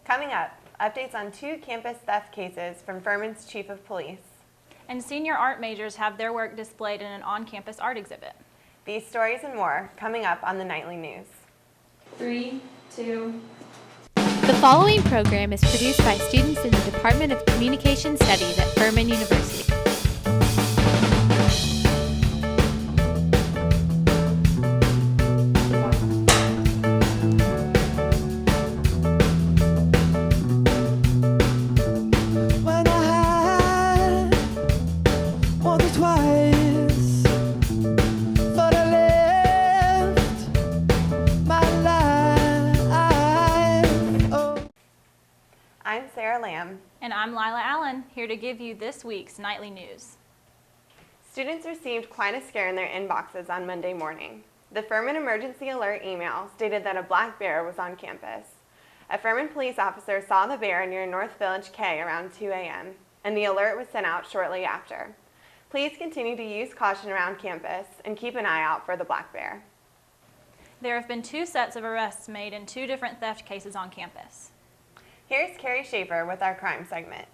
Coming up, updates on 2 campus theft cases from Furman's Chief of Police. And senior art majors have their work displayed in an on-campus art exhibit. These stories and more coming up on the Nightly News. 3, 2. The following program is produced by students in the Department of Communication Studies at Furman University. And I'm Lila Allen, here to give you this week's Nightly News. Students received quite a scare in their inboxes on Monday morning. The Furman Emergency Alert email stated that a black bear was on campus. A Furman police officer saw the bear near North Village K around 2 a.m., and the alert was sent out shortly after. Please continue to use caution around campus and keep an eye out for the black bear. There have been 2 sets of arrests made in 2 different theft cases on campus. Here's Carrie Schaefer with our crime segment.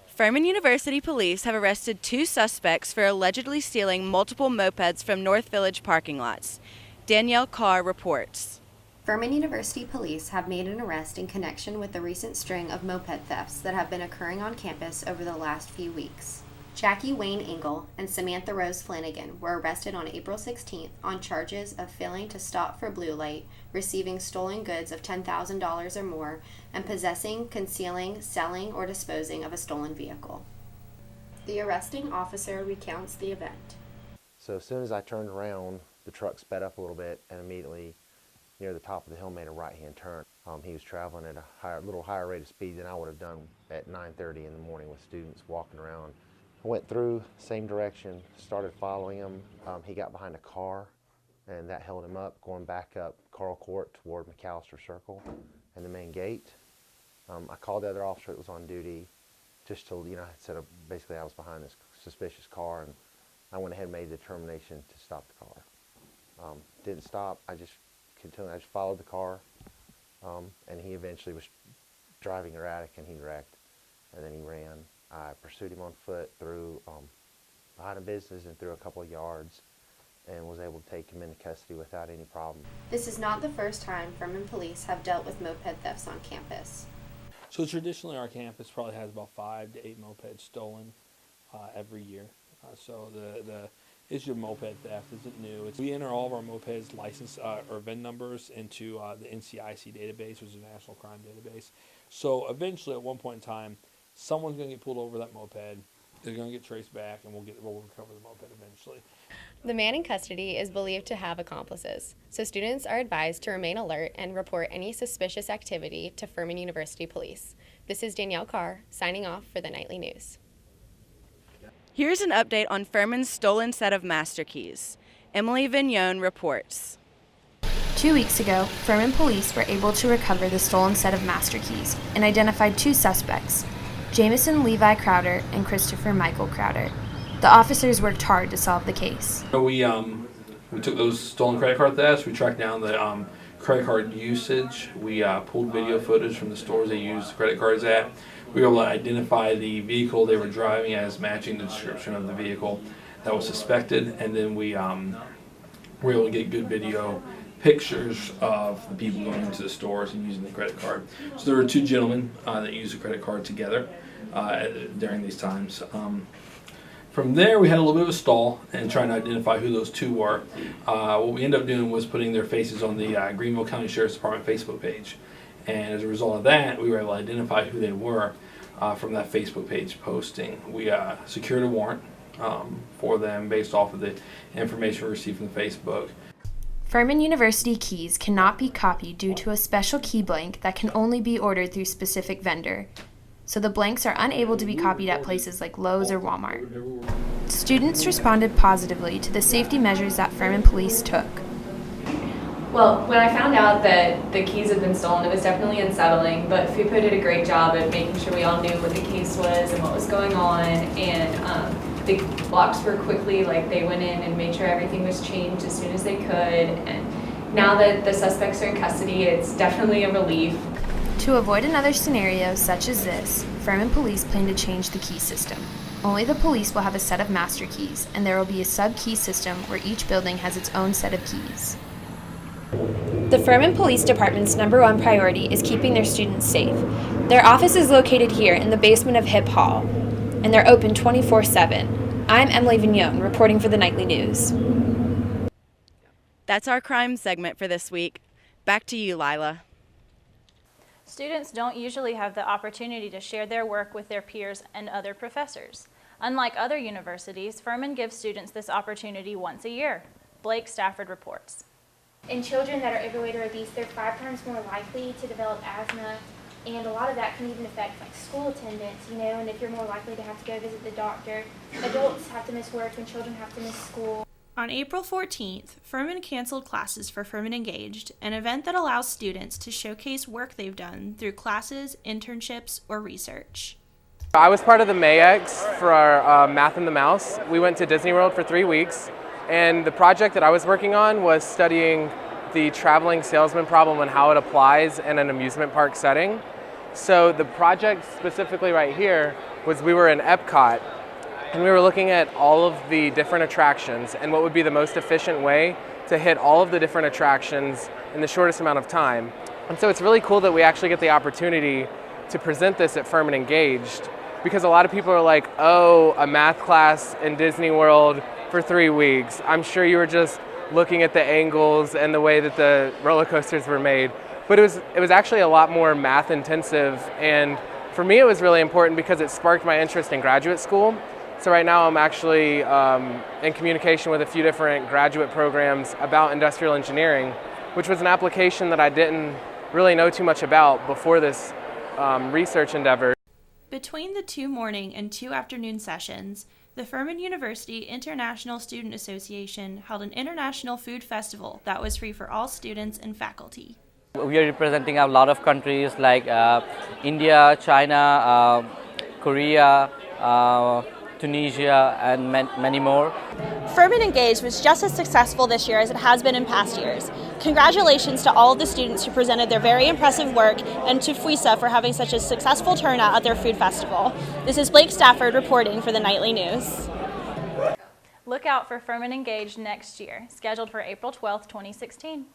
Furman University police have arrested 2 suspects for allegedly stealing multiple mopeds from North Village parking lots. Danielle Carr reports. Furman University police have made an arrest in connection with the recent string of moped thefts that have been occurring on campus over the last few weeks. Jackie Wayne Engel and Samantha Rose Flanagan were arrested on April 16th on charges of failing to stop for blue light, receiving stolen goods of $10,000 or more, and possessing, concealing, selling, or disposing of a stolen vehicle. The arresting officer recounts the event. So as soon as I turned around, the truck sped up a little bit and immediately near the top of the hill made a right-hand turn. He was traveling at a little higher rate of speed than I would have done at 9:30 in the morning with students walking around. I went through, same direction, started following him. He got behind a car, and that held him up, going back up Carl Court toward McAllister Circle and the main gate. I called the other officer that was on duty just to, I said basically I was behind this suspicious car, and I went ahead and made the determination to stop the car. Didn't stop, I just continued, I just followed the car, and he eventually was driving erratic, and he wrecked, and then he ran. I pursued him on foot through behind a business and through a couple of yards and was able to take him into custody without any problem. This is not the first time Furman police have dealt with moped thefts on campus. So traditionally our campus probably has about 5 to 8 mopeds stolen every year. So the issue of moped theft isn't new. We enter all of our mopeds license or VIN numbers into the NCIC database, which is a national crime database. So eventually at one point in time, someone's going to get pulled over that moped, they're going to get traced back, and we'll recover the moped eventually. The man in custody is believed to have accomplices, so students are advised to remain alert and report any suspicious activity to Furman University Police. This is Danielle Carr, signing off for the Nightly News. Here's an update on Furman's stolen set of master keys. Emily Vignon reports. 2 weeks ago, Furman police were able to recover the stolen set of master keys and identified 2 suspects, Jamison Levi Crowder and Christopher Michael Crowder. The officers worked hard to solve the case. We took those stolen credit card thefts. We tracked down the credit card usage. We pulled video footage from the stores they used the credit cards at. We were able to identify the vehicle they were driving as matching the description of the vehicle that was suspected, and then we were able to get good video pictures of the people going into the stores and using the credit card. So there were 2 gentlemen that used the credit card together during these times. From there, we had a little bit of a stall and trying to identify who those 2 were. What we ended up doing was putting their faces on the Greenville County Sheriff's Department Facebook page. And as a result of that, we were able to identify who they were from that Facebook page posting. We secured a warrant for them based off of the information we received from the Facebook. Furman University keys cannot be copied due to a special key blank that can only be ordered through specific vendor. So the blanks are unable to be copied at places like Lowe's or Walmart. Students responded positively to the safety measures that Furman police took. Well, when I found out that the keys had been stolen, it was definitely unsettling, but FUPA did a great job at making sure we all knew what the case was and what was going on, and the blocks were quickly, they went in and made sure everything was changed as soon as they could, and now that the suspects are in custody, it's definitely a relief. To avoid another scenario such as this, Furman Police plan to change the key system. Only the police will have a set of master keys, and there will be a sub-key system where each building has its own set of keys. The Furman Police Department's #1 priority is keeping their students safe. Their office is located here in the basement of Hip Hall, and they're open 24/7. I'm Emily Vignon, reporting for the Nightly News. That's our crime segment for this week. Back to you, Lila. Students don't usually have the opportunity to share their work with their peers and other professors. Unlike other universities, Furman gives students this opportunity once a year. Blake Stafford reports. In children that are overweight or obese, they're 5 times more likely to develop asthma, and a lot of that can even affect like school attendance, and if you're more likely to have to go visit the doctor. Adults have to miss work when children have to miss school. On April 14th, Furman canceled classes for Furman Engaged, an event that allows students to showcase work they've done through classes, internships, or research. I was part of the MAEX for our Math and the Mouse. We went to Disney World for 3 weeks, and the project that I was working on was studying the traveling salesman problem and how it applies in an amusement park setting. So the project specifically right here was we were in Epcot, and we were looking at all of the different attractions and what would be the most efficient way to hit all of the different attractions in the shortest amount of time. And so it's really cool that we actually get the opportunity to present this at Furman Engaged, because a lot of people are like, oh, a math class in Disney World for 3 weeks. I'm sure you were just looking at the angles and the way that the roller coasters were made. But it was actually a lot more math intensive, and for me it was really important because it sparked my interest in graduate school. So right now I'm actually in communication with a few different graduate programs about industrial engineering, which was an application that I didn't really know too much about before this research endeavor. Between the 2 morning and 2 afternoon sessions, the Furman University International Student Association held an international food festival that was free for all students and faculty. We are representing a lot of countries like India, China, Korea, Tunisia, and many more. Furman Engaged was just as successful this year as it has been in past years. Congratulations to all of the students who presented their very impressive work, and to FUISA for having such a successful turnout at their food festival. This is Blake Stafford reporting for the Nightly News. Look out for Furman Engaged next year, scheduled for April 12th, 2016.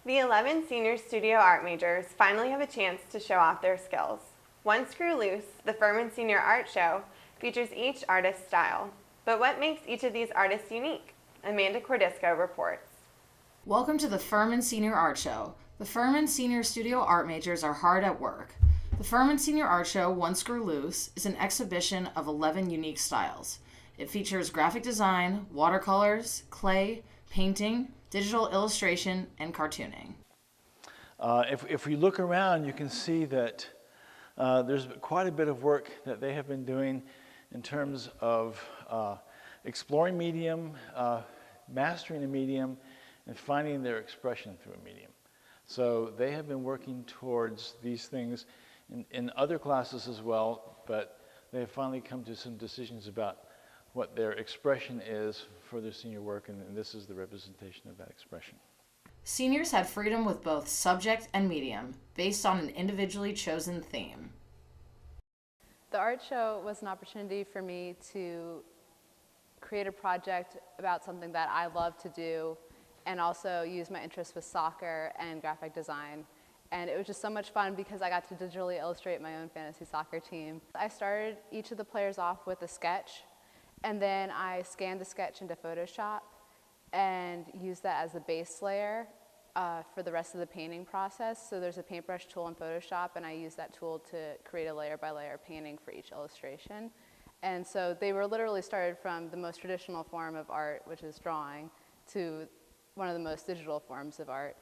The 11 senior studio art majors finally have a chance to show off their skills. One Screw Loose, the Furman Senior Art Show, features each artist's style. But what makes each of these artists unique? Amanda Cordisco reports. Welcome to the Furman Senior Art Show. The Furman Senior Studio Art majors are hard at work. The Furman Senior Art Show, One Screw Loose, is an exhibition of 11 unique styles. It features graphic design, watercolors, clay, painting, digital illustration, and cartooning. If we look around, you can see that there's quite a bit of work that they have been doing in terms of exploring medium, mastering a medium, and finding their expression through a medium. So they have been working towards these things in other classes as well, but they have finally come to some decisions about what their expression is for their senior work, and this is the representation of that expression. Seniors had freedom with both subject and medium, based on an individually chosen theme. The art show was an opportunity for me to create a project about something that I love to do, and also use my interest with soccer and graphic design. And it was just so much fun because I got to digitally illustrate my own fantasy soccer team. I started each of the players off with a sketch, and then I scanned the sketch into Photoshop and used that as the base layer for the rest of the painting process. So there's a paintbrush tool in Photoshop, and I used that tool to create a layer by layer painting for each illustration. And so they were literally started from the most traditional form of art, which is drawing, to one of the most digital forms of art.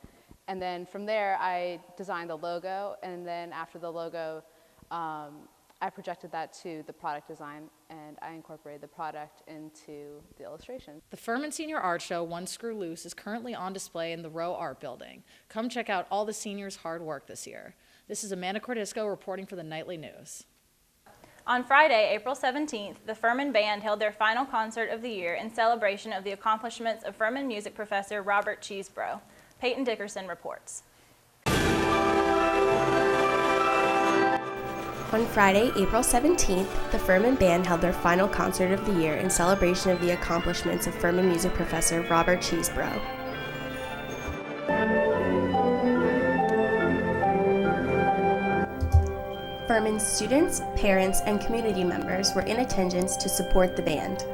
And then from there, I designed the logo, and then after the logo, I projected that to the product design, and I incorporated the product into the illustration. The Furman Senior Art Show, One Screw Loose, is currently on display in the Row Art Building. Come check out all the seniors' hard work this year. This is Amanda Cordisco reporting for the Nightly News. On Friday, April 17th, the Furman Band held their final concert of the year in celebration of the accomplishments of Furman music professor Robert Cheesebro. Peyton Dickerson reports. On Friday, April 17th, the Furman Band held their final concert of the year in celebration of the accomplishments of Furman music professor Robert Cheeseborough. Furman's students, parents, and community members were in attendance to support the band.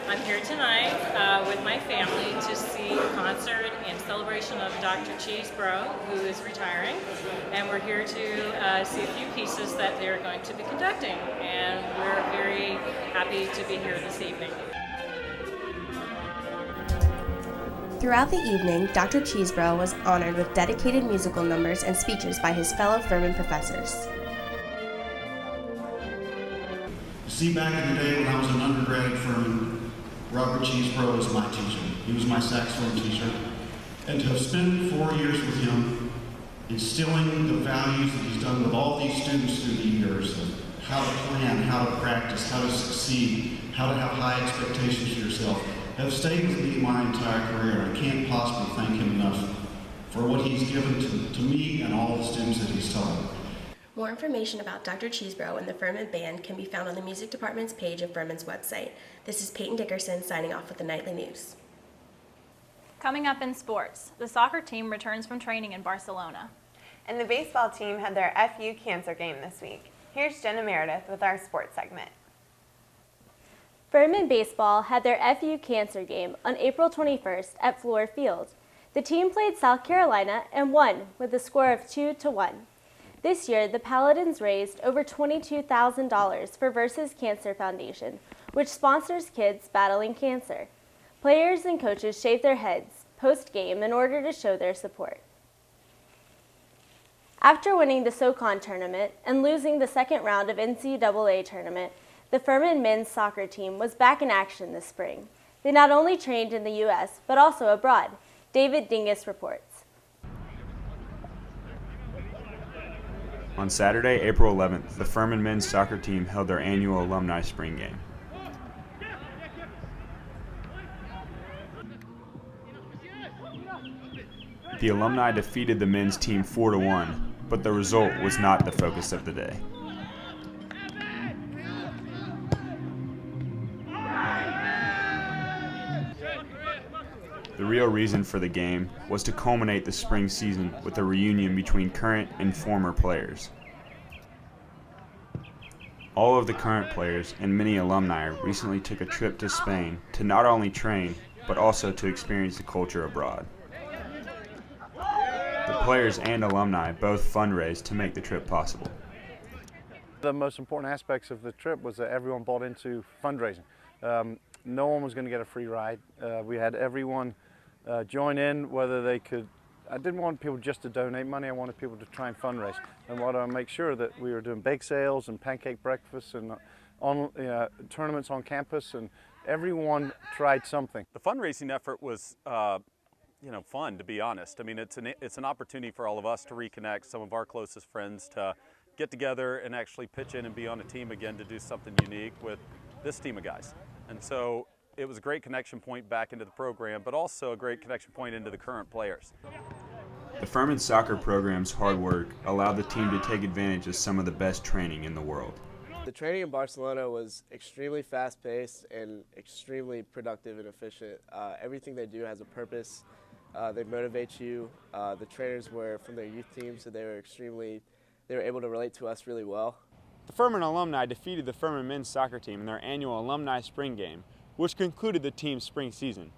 I'm here tonight with my family to see a concert in celebration of Dr. Cheeseborough, who is retiring, and we're here to see a few pieces that they're going to be conducting, and we're very happy to be here this evening. Throughout the evening, Dr. Cheeseborough was honored with dedicated musical numbers and speeches by his fellow Furman professors. See, back in the day when I was an undergrad at Furman, Robert Cheeseborough was my teacher. He was my saxophone teacher. And to have spent 4 years with him, instilling the values that he's done with all these students through the years of how to plan, how to practice, how to succeed, how to have high expectations for yourself, have stayed with me my entire career. I can't possibly thank him enough for what he's given to me and all the students that he's taught. More information about Dr. Cheeseborough and the Furman Band can be found on the music department's page of Furman's website. This is Peyton Dickerson signing off with the Nightly News. Coming up in sports, the soccer team returns from training in Barcelona. And the baseball team had their FU cancer game this week. Here's Jenna Meredith with our sports segment. Furman Baseball had their FU Cancer game on April 21st at Floor Field. The team played South Carolina and won with a score of 2-1. This year, the Paladins raised over $22,000 for Versus Cancer Foundation, which sponsors kids battling cancer. Players and coaches shaved their heads post-game in order to show their support. After winning the SoCon tournament and losing the second round of NCAA tournament, the Furman men's soccer team was back in action this spring. They not only trained in the U.S., but also abroad. David Dingus reports. On Saturday, April 11th, the Furman men's soccer team held their annual alumni spring game. The alumni defeated the men's team 4-1, but the result was not the focus of the day. The real reason for the game was to culminate the spring season with a reunion between current and former players. All of the current players and many alumni recently took a trip to Spain to not only train, but also to experience the culture abroad. The players and alumni both fundraised to make the trip possible. The most important aspects of the trip was that everyone bought into fundraising. No one was going to get a free ride. We had everyone join in, whether they could. I didn't want people just to donate money, I wanted people to try and fundraise. And wanted to make sure that we were doing bake sales and pancake breakfasts and tournaments on campus, and everyone tried something. The fundraising effort was fun, to be honest. I mean, it's an opportunity for all of us to reconnect, some of our closest friends to get together and actually pitch in and be on a team again to do something unique with this team of guys. And so it was a great connection point back into the program, but also a great connection point into the current players. The Furman soccer program's hard work allowed the team to take advantage of some of the best training in the world. The training in Barcelona was extremely fast-paced and extremely productive and efficient. Everything they do has a purpose. They motivate you. The trainers were from their youth team, so they were able to relate to us really well. The Furman alumni defeated the Furman men's soccer team in their annual alumni spring game, which concluded the team's spring season.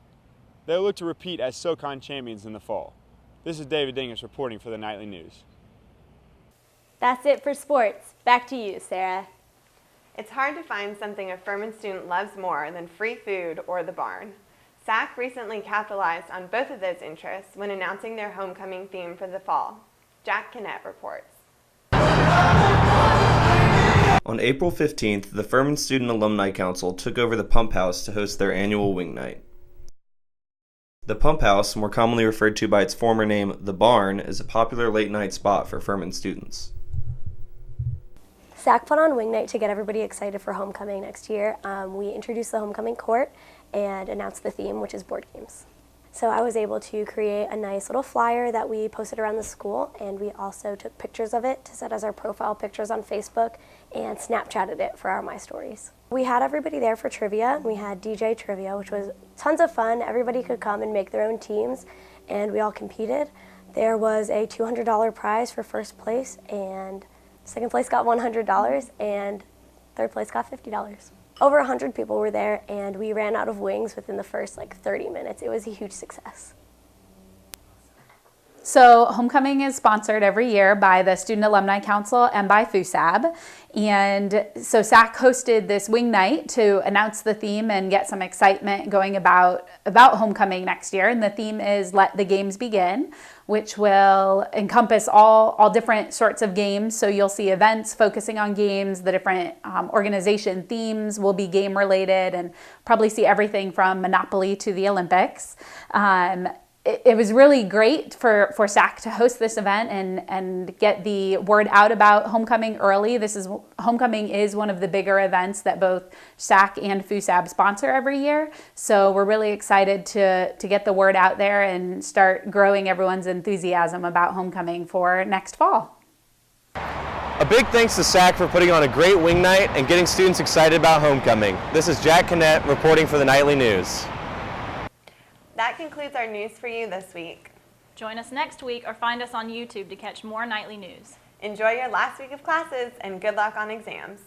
They'll look to repeat as SoCon champions in the fall. This is David Dingus reporting for the Nightly News. That's it for sports. Back to you, Sarah. It's hard to find something a Furman student loves more than free food or the barn. SAC recently capitalized on both of those interests when announcing their homecoming theme for the fall. Jack Kinnett reports. On April 15th, the Furman Student Alumni Council took over the Pump House to host their annual wing night. The Pump House, more commonly referred to by its former name, The Barn, is a popular late-night spot for Furman students. SAC put on wing night to get everybody excited for homecoming next year. We introduced the homecoming court and announced the theme, which is board games. So I was able to create a nice little flyer that we posted around the school, and we also took pictures of it to set as our profile pictures on Facebook and Snapchatted it for our My Stories. We had everybody there for trivia. We had DJ trivia, which was tons of fun. Everybody could come and make their own teams, and we all competed. There was a $200 prize for first place, and second place got $100, and third place got $50. Over 100 people were there, and we ran out of wings within the first 30 minutes. It was a huge success. So homecoming is sponsored every year by the Student Alumni Council and by FUSAB. And so SAC hosted this wing night to announce the theme and get some excitement going about homecoming next year. And the theme is Let the Games Begin, which will encompass all different sorts of games. So you'll see events focusing on games. The different organization themes will be game related, and probably see everything from Monopoly to the Olympics. It was really great for SAC to host this event and get the word out about homecoming early. Homecoming is one of the bigger events that both SAC and FUSAB sponsor every year. So we're really excited to get the word out there and start growing everyone's enthusiasm about homecoming for next fall. A big thanks to SAC for putting on a great wing night and getting students excited about homecoming. This is Jack Kinnett reporting for the Nightly News. That concludes our news for you this week. Join us next week or find us on YouTube to catch more nightly news. Enjoy your last week of classes and good luck on exams.